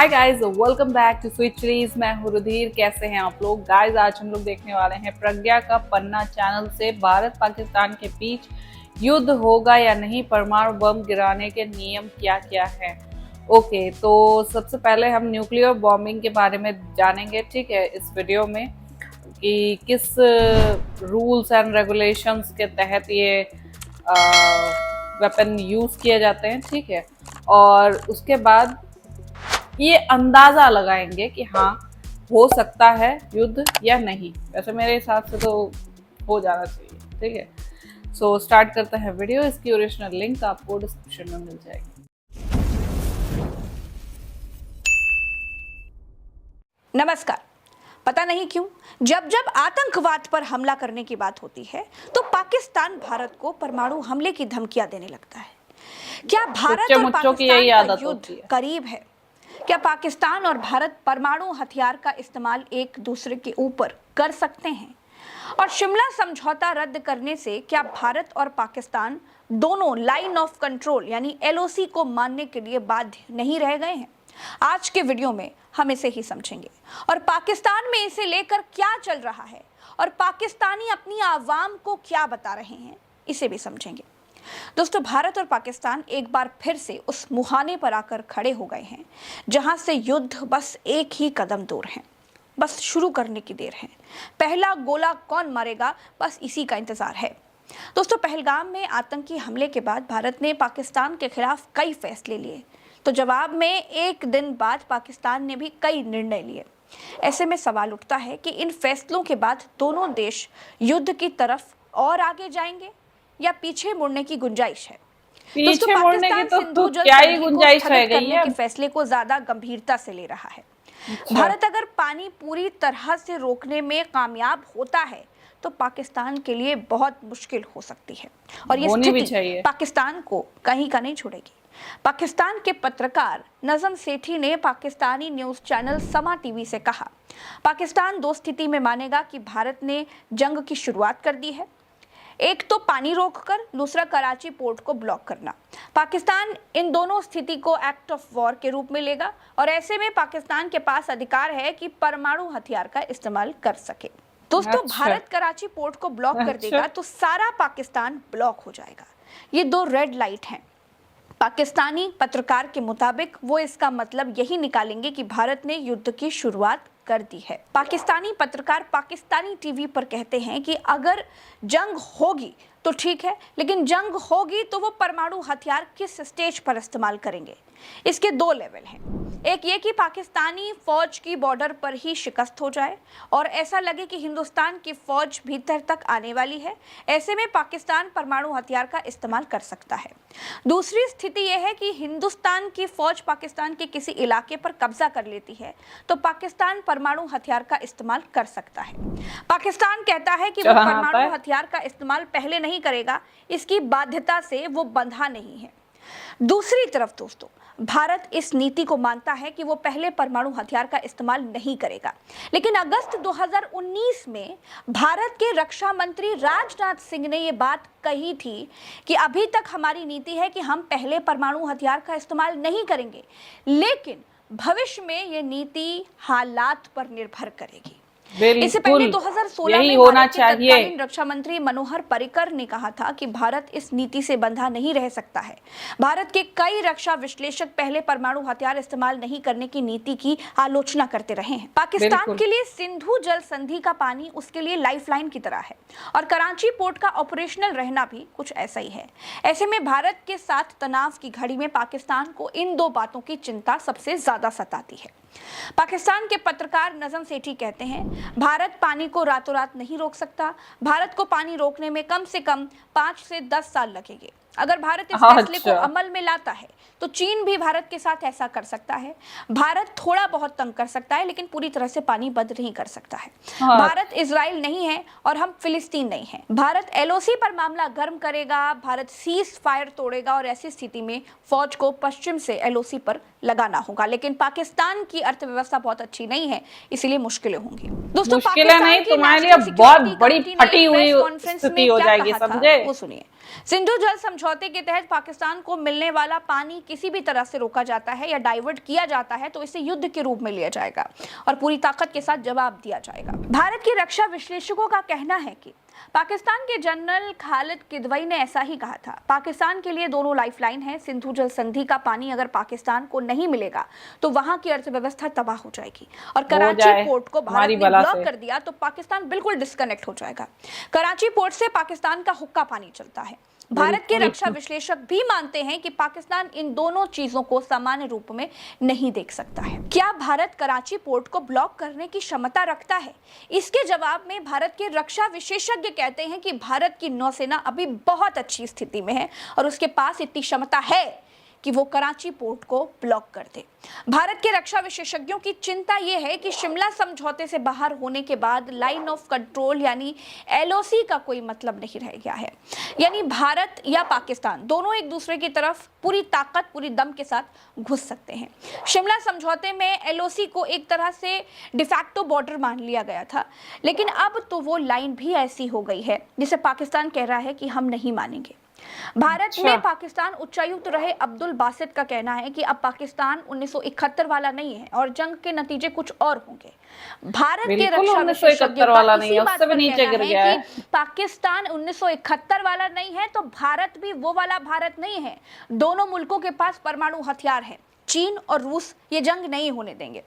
Hi guys, welcome back to sweet series. मैं हूँ रुधिर। कैसे हैं आप लोग? गाइस, आज हम लोग देखने वाले हैं प्रज्ञा का पन्ना चैनल से भारत पाकिस्तान के बीच युद्ध होगा या नहीं, परमाणु बम गिराने के नियम क्या क्या हैं। ओके, तो सबसे पहले हम न्यूक्लियर बॉम्बिंग के बारे में जानेंगे, ठीक है, इस वीडियो में कि किस रूल्स एंड रेगुलेशंस के तहत ये वेपन यूज किए जाते हैं, ठीक है। और उसके बाद ये अंदाजा लगाएंगे कि हाँ, हो सकता है युद्ध या नहीं। वैसे मेरे हिसाब से तो हो जाना चाहिए, ठीक है। सो स्टार्ट करते हैं वीडियो। इसकी ओरिजिनल लिंक आपको डिस्क्रिप्शन में मिल जाएगी। नमस्कार। पता नहीं क्यों जब जब आतंकवाद पर हमला करने की बात होती है तो पाकिस्तान भारत को परमाणु हमले की धमकियां देने लगता है। क्या भारत और पाकिस्तान का युद्ध करीब है? क्या पाकिस्तान और भारत परमाणु हथियार का इस्तेमाल एक दूसरे के ऊपर कर सकते हैं? और शिमला समझौता रद्द करने से क्या भारत और पाकिस्तान दोनों लाइन ऑफ कंट्रोल यानी एलओसी को मानने के लिए बाध्य नहीं रह गए हैं? आज के वीडियो में हम इसे ही समझेंगे और पाकिस्तान में इसे लेकर क्या चल रहा है और पाकिस्तानी अपनी आवाम को क्या बता रहे हैं, इसे भी समझेंगे। दोस्तों, भारत और पाकिस्तान एक बार फिर से उस मुहाने पर आकर खड़े हो गए हैं जहां से युद्ध बस एक ही कदम दूर है। बस शुरू करने की देर है। पहला गोला कौन मारेगा, बस इसी का इंतजार है। दोस्तों, पहलगाम में आतंकी हमले के बाद भारत ने पाकिस्तान के खिलाफ कई फैसले लिए, तो जवाब में एक दिन बाद पाकिस्तान ने भी कई निर्णय लिए। ऐसे में सवाल उठता है कि इन फैसलों के बाद दोनों देश युद्ध की तरफ और आगे जाएंगे या पीछे मुड़ने की गुंजाइश है? पीछे मुड़ने की तो क्या ही गुंजाइश रह गई है? के फैसले को ज्यादा गंभीरता से ले रहा है। भारत अगर पानी पूरी तरह से रोकने में कामयाब होता है तो पाकिस्तान के लिए बहुत मुश्किल हो सकती है और ये स्थिति पाकिस्तान को कहीं का नहीं छोड़ेगी। पाकिस्तान के पत्रकार नजम सेठी ने पाकिस्तानी न्यूज चैनल समा टीवी से कहा, पाकिस्तान दो स्थिति में मानेगा कि भारत ने जंग की शुरुआत कर दी है। एक तो पानी रोककर, दूसरा कराची पोर्ट को ब्लॉक करना। पाकिस्तान इन दोनों स्थिति को एक्ट ऑफ वॉर के रूप में लेगा और ऐसे में पाकिस्तान के पास अधिकार है कि परमाणु हथियार का इस्तेमाल कर सके। दोस्तों, भारत कराची पोर्ट को ब्लॉक कर देगा तो सारा पाकिस्तान ब्लॉक हो जाएगा। ये दो रेड लाइट हैं। पाकिस्तानी पत्रकार के मुताबिक वो इसका मतलब यही निकालेंगे कि भारत ने युद्ध की शुरुआत कर दी है। पाकिस्तानी पत्रकार पाकिस्तानी टीवी पर कहते हैं कि अगर जंग होगी तो ठीक है, लेकिन जंग होगी तो वो परमाणु हथियार किस स्टेज पर इस्तेमाल करेंगे। इसके दो लेवल हैं। एक ये कि पाकिस्तानी फौज की बॉर्डर पर ही शिकस्त हो जाए और ऐसा लगे कि हिंदुस्तान की फौज भीतर तक आने वाली है। ऐसे में पाकिस्तान परमाणु हथियार का इस्तेमाल कर सकता है। दूसरी स्थिति यह है कि हिंदुस्तान की फौज पाकिस्तान के किसी इलाके पर कब्जा कर लेती है तो पाकिस्तान परमाणु हथियार का इस्तेमाल कर सकता है। पाकिस्तान कहता है कि वो परमाणु हथियार का इस्तेमाल पहले नहीं करेगा, इसकी बाध्यता से वो बंधा नहीं है। दूसरी तरफ दोस्तों, भारत इस नीति को मानता है कि वो पहले परमाणु हथियार का इस्तेमाल नहीं करेगा, लेकिन अगस्त 2019 में भारत के रक्षा मंत्री राजनाथ सिंह ने ये बात कही थी कि अभी तक हमारी नीति है कि हम पहले परमाणु हथियार का इस्तेमाल नहीं करेंगे, लेकिन भविष्य में ये नीति हालात पर निर्भर करेगी। इससे पहले 2016 में भारत के तत्कालीन रक्षा मंत्री मनोहर पर्रिकर ने कहा था कि भारत इस नीति से बंधा नहीं रह सकता है। भारत के कई रक्षा विश्लेषक पहले परमाणु हथियार इस्तेमाल नहीं करने की नीति की आलोचना करते रहे हैं। पाकिस्तान के लिए सिंधु जल संधि का पानी उसके लिए लाइफलाइन की तरह है और कराची पोर्ट का ऑपरेशनल रहना भी कुछ ऐसा ही है। ऐसे में भारत के साथ तनाव की घड़ी में पाकिस्तान को इन दो बातों की चिंता सबसे ज्यादा सताती है। पाकिस्तान के पत्रकार नजम सेठी कहते हैं, भारत पानी को रातों रात नहीं रोक सकता। भारत को पानी रोकने में कम से कम 5 से 10 साल लगेंगे। अगर भारत इस फैसले को अमल में लाता है तो चीन भी भारत के साथ ऐसा कर सकता है। भारत थोड़ा बहुत तंग कर सकता है, लेकिन पूरी तरह से पानी बंद नहीं कर सकता है। भारत इजराइल नहीं है और हम फिलिस्तीन नहीं है। भारत एलओसी पर मामला गर्म करेगा, भारत सीज फायर तोड़ेगा और ऐसी स्थिति में फौज को पश्चिम से एलओसी पर लगाना होगा। लेकिन पाकिस्तान की अर्थव्यवस्था बहुत अच्छी नहीं है, इसलिए मुश्किलें होंगी। दोस्तों, मुश्किलें नहीं, तुम्हारे लिए बहुत बड़ी फटी हुई स्थिति हो जाएगी, समझे? वो सुनिए। सिंधु जल समझौते के तहत पाकिस्तान को मिलने वाला पानी किसी भी तरह से रोका जाता है या डाइवर्ट किया जाता है तो इसे युद्ध के रूप में लिया जाएगा और पूरी ताकत के साथ जवाब दिया जाएगा। भारत की रक्षा विश्लेषकों का कहना है कि पाकिस्तान के जनरल खालिद किदवई ने ऐसा ही कहा था। पाकिस्तान के लिए दोनों लाइफलाइन है। सिंधु जल संधि का पानी अगर पाकिस्तान को नहीं मिलेगा तो वहां की अर्थव्यवस्था तबाह हो जाएगी और कराची पोर्ट को भारत ने ब्लॉक कर दिया तो पाकिस्तान बिल्कुल डिस्कनेक्ट हो जाएगा। कराची पोर्ट से पाकिस्तान का हुक्का पानी चलता है। भारत के रक्षा विश्लेषक भी मानते हैं कि पाकिस्तान इन दोनों चीजों को सामान्य रूप में नहीं देख सकता है। क्या भारत कराची पोर्ट को ब्लॉक करने की क्षमता रखता है? इसके जवाब में भारत के रक्षा विशेषज्ञ कहते हैं कि भारत की नौसेना अभी बहुत अच्छी स्थिति में है और उसके पास इतनी क्षमता है कि वो कराची पोर्ट को ब्लॉक कर दे। भारत के रक्षा विशेषज्ञों की चिंता यह है कि शिमला समझौते से बाहर होने के बाद लाइन ऑफ कंट्रोल यानी LOC का कोई मतलब नहीं रह गया है। यानी भारत या पाकिस्तान दोनों एक दूसरे की तरफ पूरी ताकत पूरी दम के साथ घुस सकते हैं। शिमला समझौते में LOC को एक तरह से डिफैक्टो बॉर्डर मान लिया गया था, लेकिन अब तो वो लाइन भी ऐसी हो गई है जिसे पाकिस्तान कह रहा है कि हम नहीं मानेंगे। भारत में पाकिस्तान उच्चायुक्त रहे अब्दुल बासित का कहना है कि अब पाकिस्तान 1971 वाला नहीं है और जंग के नतीजे कुछ और होंगे। भारत के रक्षा विशेषज्ञ वाला नहीं है, उससे भी नीचे गिर गया है कि पाकिस्तान 1971 वाला नहीं है तो भारत भी वो वाला भारत नहीं है। दोनों मुल्कों के पास परमाणु हथियार है। चीन और रूस ये जंग नहीं होने देंगे।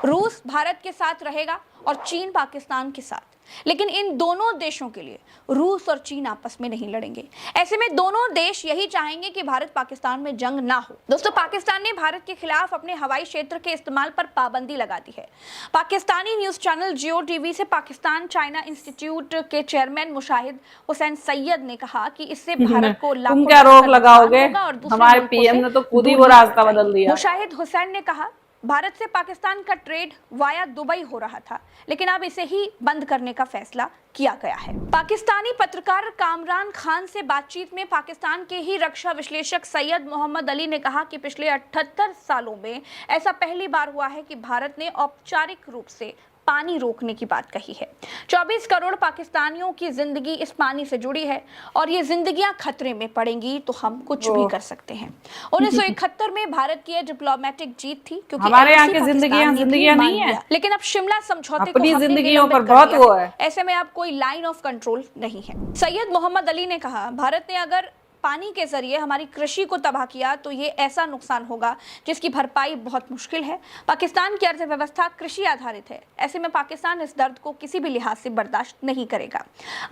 रूस भारत के साथ रहेगा और चीन पाकिस्तान के साथ, लेकिन इन दोनों देशों के लिए रूस और चीन आपस में नहीं लड़ेंगे। ऐसे में दोनों देश यही चाहेंगे कि भारत पाकिस्तान में जंग ना हो। दोस्तों, पाकिस्तान ने भारत के खिलाफ अपने हवाई क्षेत्र के इस्तेमाल पर पाबंदी लगा दी है। पाकिस्तानी न्यूज चैनल जियो टीवी से पाकिस्तान चाइना इंस्टीट्यूट के चेयरमैन मुशाहिद हुसैन सैयद ने कहा कि इससे भारत को तुम क्या रोक लगाओगे? हमारे पीएम ने तो खुद ही वो रास्ता बदल दिया। मुशाहिद हुसैन ने कहा, भारत से पाकिस्तान का ट्रेड वाया दुबई हो रहा था, लेकिन अब इसे ही बंद करने का फैसला किया गया है। पाकिस्तानी पत्रकार कामरान खान से बातचीत में पाकिस्तान के ही रक्षा विश्लेषक सैयद मोहम्मद अली ने कहा कि पिछले 78 सालों में ऐसा पहली बार हुआ है कि भारत ने औपचारिक रूप से पानी रोकने की बात कही है। 24 करोड़ पाकिस्तानियों की जिंदगी इस पानी से जुड़ी है और ये जिंदगियां खतरे में पड़ेंगी तो हम कुछ भी कर सकते हैं। 1971 में भारत की डिप्लोमेटिक जीत थी क्योंकि हमारे यहाँ की जिंदगियां नहीं है, लेकिन अब शिमला समझौते अपनी जिंदगियों पर बहुत वो है। ऐसे में अब कोई लाइन ऑफ कंट्रोल नहीं है। सैयद मोहम्मद अली ने कहा, भारत ने अगर पानी के जरिए हमारी कृषि को तबाह किया तो ये ऐसा नुकसान होगा जिसकी भरपाई बहुत मुश्किल है। पाकिस्तान की अर्थव्यवस्था कृषि आधारित है। ऐसे में पाकिस्तान इस दर्द को किसी भी लिहाज से बर्दाश्त नहीं करेगा।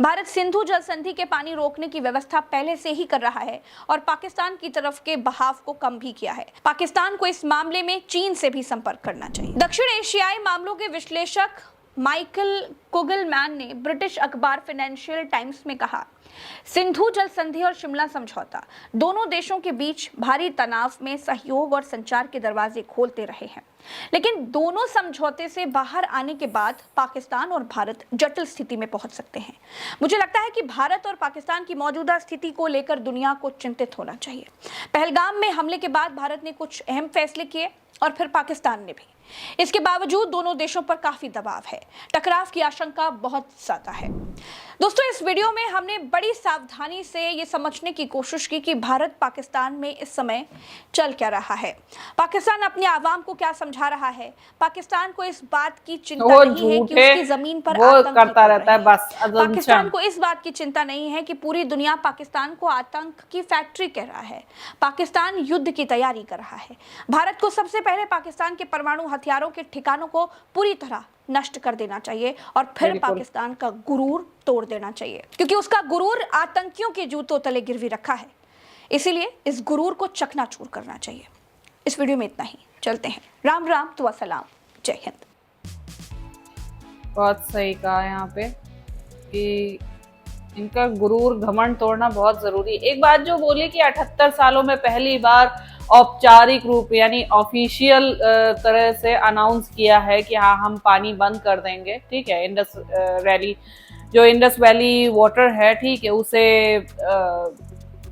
भारत सिंधु जल संधि के पानी रोकने की व्यवस्था पहले से ही कर रहा है और पाकिस्तान की तरफ के बहाव को कम भी किया है। पाकिस्तान को इस मामले में चीन से भी संपर्क करना चाहिए। दक्षिण एशियाई मामलों के विश्लेषक माइकल कुगलमैन ने ब्रिटिश अखबार फाइनेंशियल टाइम्स में कहा, सिंधु जल संधि और शिमला समझौता दोनों देशों के बीच भारी तनाव में सहयोग और संचार के दरवाजे खोलते रहे हैं, लेकिन दोनों समझौते से बाहर आने के बाद पाकिस्तान और भारत जटिल स्थिति में पहुंच सकते हैं। मुझे लगता है कि भारत और पाकिस्तान की मौजूदा स्थिति को लेकर दुनिया को चिंतित होना चाहिए। पहलगाम में हमले के बाद भारत ने कुछ अहम फैसले किए और फिर पाकिस्तान ने भी। इसके बावजूद दोनों देशों पर काफी दबाव है। टकराव की आशंका बहुत ज्यादा है। दोस्तों, इस वीडियो में हमने बड़ी सावधानी से ये समझने की कोशिश की कि भारत पाकिस्तान में इस समय चल क्या रहा है। पाकिस्तान अपने आवाम को क्या समझा रहा है। पाकिस्तान को इस बात की चिंता नहीं है कि उसकी जमीन पर आतंक करता रहता है। बस पाकिस्तान को इस बात की चिंता नहीं है कि पूरी दुनिया पाकिस्तान को आतंक की फैक्ट्री कह रहा है। पाकिस्तान युद्ध की तैयारी कर रहा है। भारत को सबसे पहले पाकिस्तान के परमाणु हथियारों के ठिकानों को पूरी तरह नष्ट कर देना चाहिए और फिर पाकिस्तान का गुरूर तोड़ देना चाहिए, क्योंकि उसका गुरूर आतंकियों के जूतों तले गिरवी रखा है। इसीलिए इस गुरूर को चकनाचूर करना चाहिए। इस वीडियो में इतना ही। चलते हैं। राम राम, दुआ सलाम, जय हिंद। बहुत सही कहा यहाँ पे कि इनका गुरूर घमंड तोड़ना बहुत जरूरी। एक बात जो बोली कि 78 सालों में पहली बार औपचारिक रूप यानी ऑफिशियल तरह से अनाउंस किया है कि हाँ हम पानी बंद कर देंगे। ठीक है, इंडस वैली वाटर है, ठीक है, उसे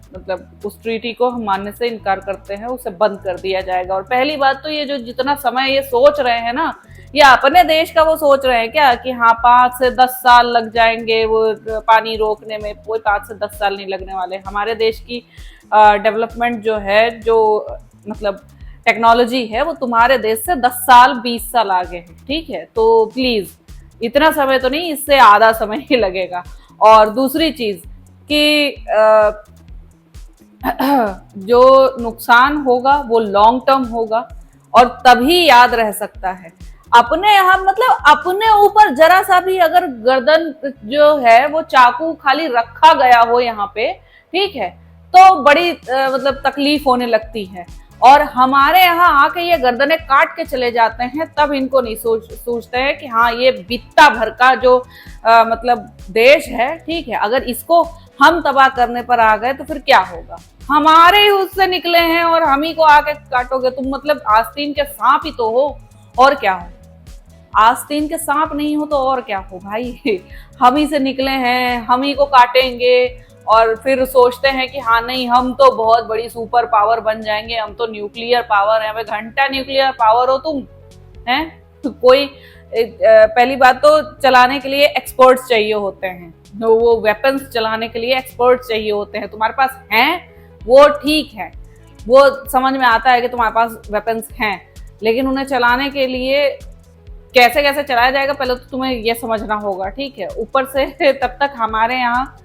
मतलब उस ट्रीटी को हम मानने से इनकार करते हैं, उसे बंद कर दिया जाएगा। और पहली बात तो ये जो जितना समय ये सोच रहे हैं ना या अपने देश का वो सोच रहे हैं क्या कि हाँ 5 से 10 साल लग जाएंगे वो पानी रोकने में? कोई 5 से 10 साल नहीं लगने वाले। हमारे देश की डेवलपमेंट जो है, जो मतलब टेक्नोलॉजी है, वो तुम्हारे देश से 10 साल 20 साल आगे है, ठीक है? तो प्लीज इतना समय तो नहीं, इससे आधा समय ही लगेगा। और दूसरी चीज कि जो नुकसान होगा वो लॉन्ग टर्म होगा और तभी याद रह सकता है। अपने यहाँ मतलब अपने ऊपर जरा सा भी अगर गर्दन जो है वो चाकू खाली रखा गया हो यहाँ पे, ठीक है, तो बड़ी मतलब तकलीफ होने लगती है। और हमारे यहाँ आके ये गर्दनें काट के चले जाते हैं, तब इनको नहीं सोचते हैं कि हाँ ये बित्ता भर का जो मतलब देश है, ठीक है, अगर इसको हम तबाह करने पर आ गए तो फिर क्या होगा? हमारे ही उससे निकले हैं और हम ही को आके काटोगे तुम। मतलब आस्तीन के सांप ही तो हो, और क्या हो? आस्तीन के सांप नहीं हो तो और क्या हो भाई? हम ही से निकले हैं, हम ही को काटेंगे और फिर सोचते हैं कि हाँ नहीं हम तो बहुत बड़ी सुपर पावर बन जाएंगे, हम तो न्यूक्लियर पावर है। घंटा न्यूक्लियर पावर हो तुम, हैं? कोई पहली बात तो चलाने के लिए एक्सपर्ट्स चाहिए होते हैं, वो वेपन्स चलाने के लिए एक्सपर्ट्स चाहिए होते हैं। तुम्हारे पास हैं वो ठीक है, वो समझ में आता है कि तुम्हारे पास वेपन्स हैं, लेकिन उन्हें चलाने के लिए कैसे कैसे चलाया जाएगा पहले तो तुम्हें ये समझना होगा, ठीक है? ऊपर से तब तक हमारे यहाँ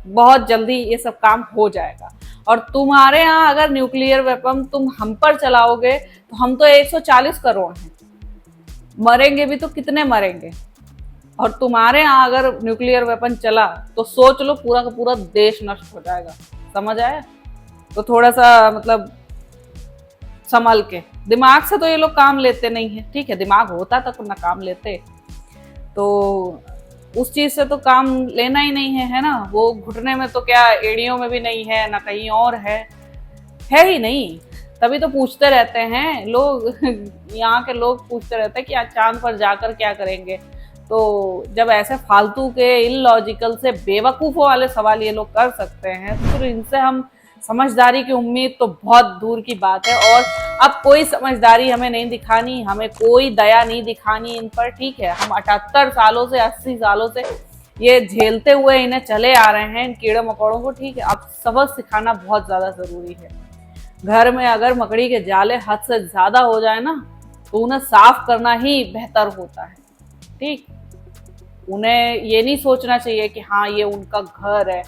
बहुत जल्दी ये सब काम हो जाएगा। और तुम्हारे यहाँ अगर न्यूक्लियर वेपन तुम हम पर चलाओगे तो हम तो 140 करोड़ हैं, मरेंगे भी तो कितने मरेंगे। और तुम्हारे यहाँ अगर न्यूक्लियर वेपन चला तो सोच लो पूरा का पूरा देश नष्ट हो जाएगा। समझ आया? तो थोड़ा सा मतलब संभल के, दिमाग से तो ये लोग काम लेते नहीं है, ठीक है? दिमाग होता तो ना काम लेते। तो उस चीज से तो काम लेना ही नहीं है ना? वो घुटने में तो क्या एड़ियों में भी नहीं है, ना कहीं और है ही नहीं। तभी तो पूछते रहते हैं लोग यहाँ के लोग पूछते रहते हैं कि आज चांद पर जाकर क्या करेंगे। तो जब ऐसे फालतू के इलॉजिकल से बेवकूफों वाले सवाल ये लोग कर सकते हैं तो फिर इनसे हम समझदारी की उम्मीद तो बहुत दूर की बात है। और अब कोई समझदारी हमें नहीं दिखानी, हमें कोई दया नहीं दिखानी इन पर, ठीक है? हम 78 सालों से 80 सालों से ये झेलते हुए इन्हें चले आ रहे हैं, इन कीड़े मकोड़ों को, ठीक है? अब सबक सिखाना बहुत ज्यादा जरूरी है। घर में अगर मकड़ी के जाले हद से ज्यादा हो जाए ना तो उन्हें साफ करना ही बेहतर होता है, ठीक? उन्हें ये नहीं सोचना चाहिए कि हाँ ये उनका घर है,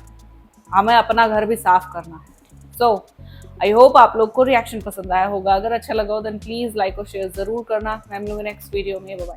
हमें अपना घर भी साफ करना है। सो आई होप आप लोग को रिएक्शन पसंद आया होगा। अगर अच्छा लगा हो देन प्लीज लाइक और शेयर जरूर करना। मैं मिलूंगी नेक्स्ट वीडियो में। Bye bye.